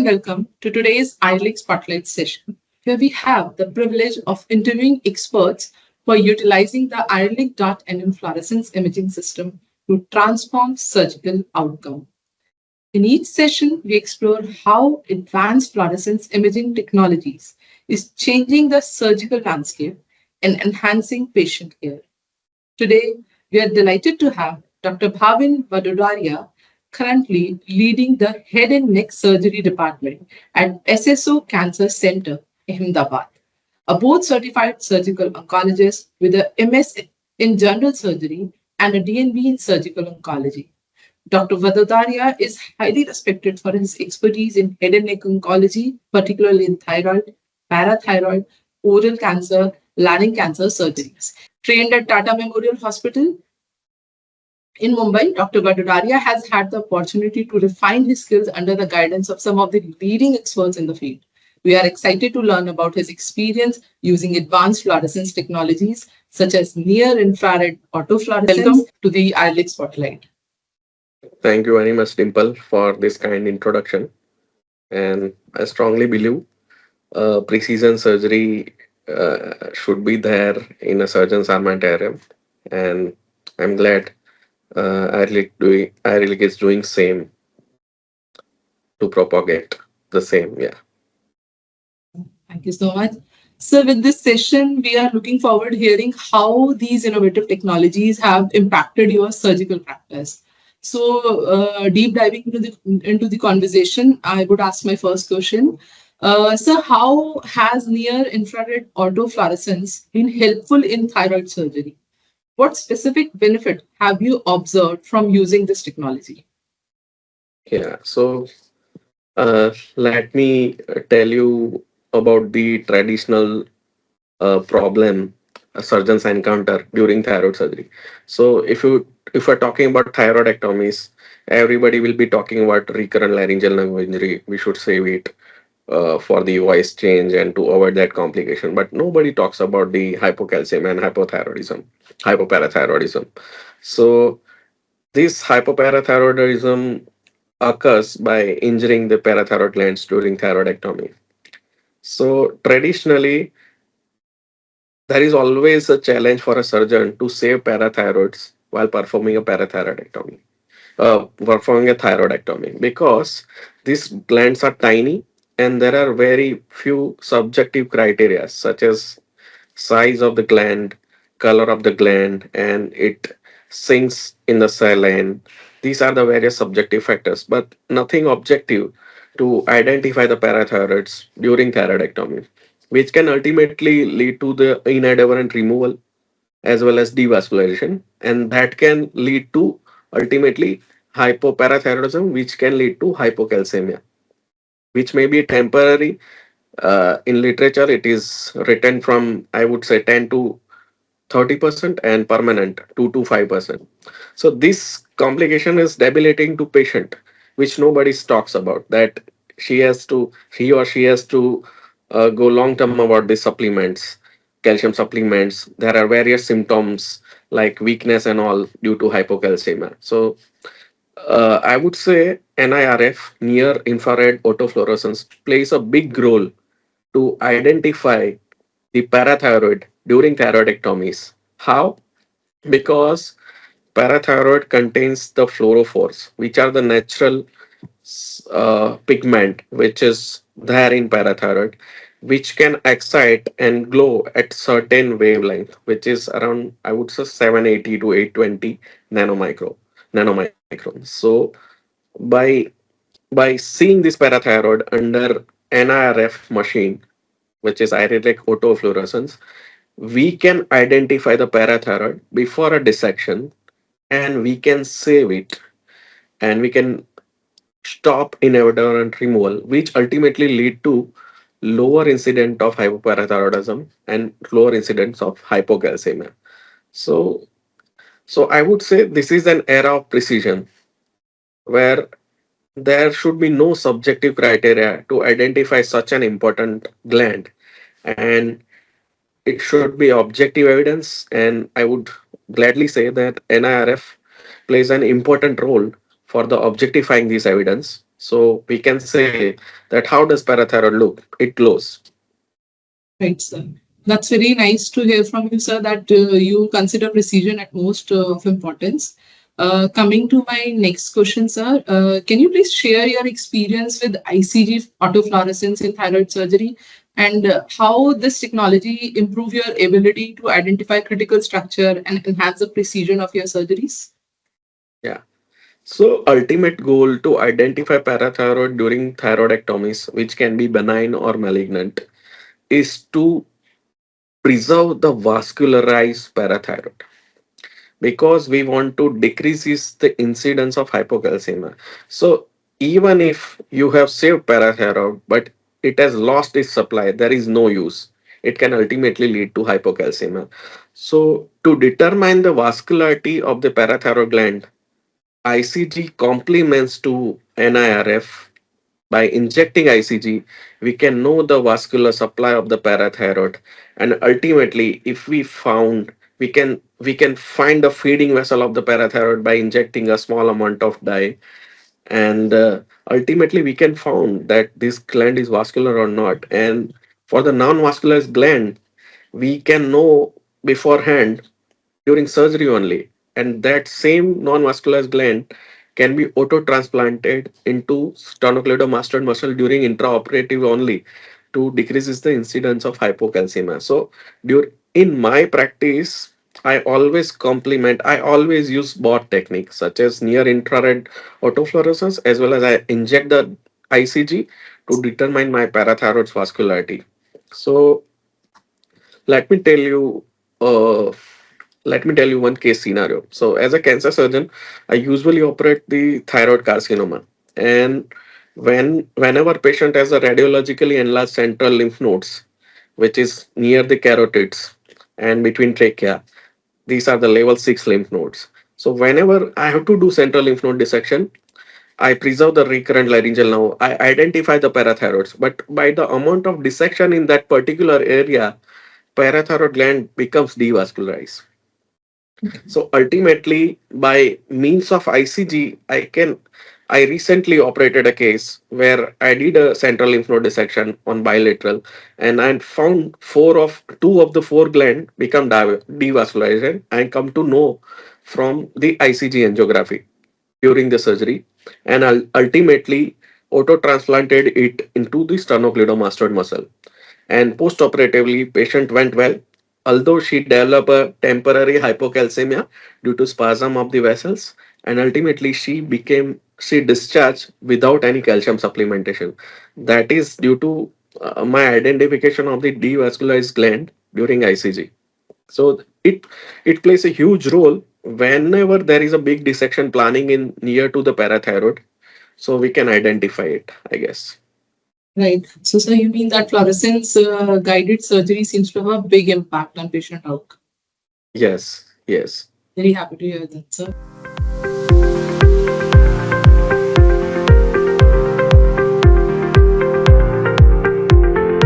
welcome to today's IRILLIC Spotlight session, where we have the privilege of interviewing experts who are utilizing the IRILLIC.NM fluorescence imaging system to transform surgical outcome. In each session, we explore how advanced fluorescence imaging technologies is changing the surgical landscape and enhancing patient care. Today, we are delighted to have Dr. Bhavin Vadodariya, currently leading the Head and Neck Surgery Department at SSO Cancer Centre, Ahmedabad, a board-certified surgical oncologist with a MS in general surgery and a DNB in surgical oncology. Dr. Vadodariya is highly respected for his expertise in head and neck oncology, particularly in thyroid, parathyroid, oral cancer, larynx cancer surgeries. Trained at Tata Memorial Hospital in Mumbai, Dr. Vadodariya has had the opportunity to refine his skills under the guidance of some of the leading experts in the field. We are excited to learn about his experience using advanced fluorescence technologies such as near-infrared autofluorescence. Welcome to the IRILLIC Spotlight. Thank you very much, Dimple, for this kind introduction. And I strongly believe precision surgery should be there in a surgeon's armamentarium. And I'm glad IRILLIC is doing same to propagate the same. Yeah. Thank you so much. So with this session, we are looking forward to hearing how these innovative technologies have impacted your surgical practice. So deep diving into the conversation, I would ask my first question. So how has near-infrared autofluorescence been helpful in thyroid surgery? What specific benefit have you observed from using this technology? Yeah. So let me tell you about the traditional problem surgeons encounter during thyroid surgery. So if we're talking about thyroidectomies, everybody will be talking about recurrent laryngeal nerve injury. We should save it for the voice change and to avoid that complication. But nobody talks about the hypocalcemia and hypoparathyroidism. So this hypoparathyroidism occurs by injuring the parathyroid glands during thyroidectomy. So traditionally, there is always a challenge for a surgeon to save parathyroids while performing a parathyroidectomy, performing a thyroidectomy, because these glands are tiny and there are very few subjective criteria such as size of the gland, color of the gland, and it sinks in the saline. These are the various subjective factors, but nothing objective to identify the parathyroids during thyroidectomy, which can ultimately lead to the inadvertent removal as well as devascularization, and that can lead to ultimately hypoparathyroidism, which can lead to hypocalcemia, which may be temporary. In literature, it is written from, I would say, 10 to 30% and permanent 2 to 5%. So this complication is debilitating to patient, which nobody talks about. That he or she has to go long term about the supplements, calcium supplements. There are various symptoms like weakness and all due to hypocalcemia. So I would say NIRF, near infrared autofluorescence, plays a big role to identify the parathyroid during thyroidectomies. How? Because parathyroid contains the fluorophores, which are the natural pigment which is there in parathyroid, which can excite and glow at certain wavelength, which is around, I would say, 780 to 820 nanomicrons. So by by seeing this parathyroid under NIRF machine, which is IRILLIC autofluorescence, we can identify the parathyroid before a dissection and we can save it and we can stop inadvertent removal, which ultimately lead to lower incident of hypoparathyroidism and lower incidence of hypocalcemia. So, so I would say this is an era of precision where there should be no subjective criteria to identify such an important gland, and it should be objective evidence. And I would gladly say that NIRF plays an important role for the objectifying this evidence So we can say that how does parathyroid look? It glows. Right, sir. That's very nice to hear from you, sir, that you consider precision at most of importance. Coming to my next question, sir, can you please share your experience with ICG autofluorescence in thyroid surgery and how this technology improve your ability to identify critical structure and enhance the precision of your surgeries? Yeah. So ultimate goal to identify parathyroid during thyroidectomies, which can be benign or malignant, is to preserve the vascularized parathyroid because we want to decrease the incidence of hypocalcemia. So even if you have saved parathyroid, but it has lost its supply, there is no use. It can ultimately lead to hypocalcemia. So to determine the vascularity of the parathyroid gland, ICG complements to NIRF. By injecting ICG, we can know the vascular supply of the parathyroid, and ultimately, if we can find the feeding vessel of the parathyroid by injecting a small amount of dye, and ultimately we can found that this gland is vascular or not. And for the non-vascular gland, we can know beforehand during surgery only. And that same non-vascular gland can be auto-transplanted into sternocleidomastoid muscle during intraoperative only to decreases the incidence of hypocalcemia. So in my practice, I always use both techniques such as near infrared autofluorescence as well as I inject the ICG to determine my parathyroid vascularity. So let me tell you uh, let me tell you one case scenario. So as a cancer surgeon, I usually operate the thyroid carcinoma, and whenever patient has a radiologically enlarged central lymph nodes, which is near the carotids and between trachea, these are the level 6 lymph nodes. So whenever I have to do central lymph node dissection, I preserve the recurrent laryngeal nerve. I identify the parathyroids, but by the amount of dissection in that particular area, parathyroid gland becomes devascularized. So ultimately, by means of ICG, I recently operated a case where I did a central lymph node dissection on bilateral, and I found two of the four gland become devascularized, and come to know from the ICG angiography during the surgery, and ultimately auto transplanted it into the sternocleidomastoid muscle. And post-operatively, patient went well, although she developed a temporary hypocalcemia due to spasm of the vessels, and ultimately she discharged without any calcium supplementation. That is due to my identification of the devascularized gland during ICG. So it plays a huge role whenever there is a big dissection planning in near to the parathyroid, so we can identify it, I guess. Right. So, sir, you mean that fluorescence guided surgery seems to have a big impact on patient outcome? Yes, yes. Very happy to hear that, sir.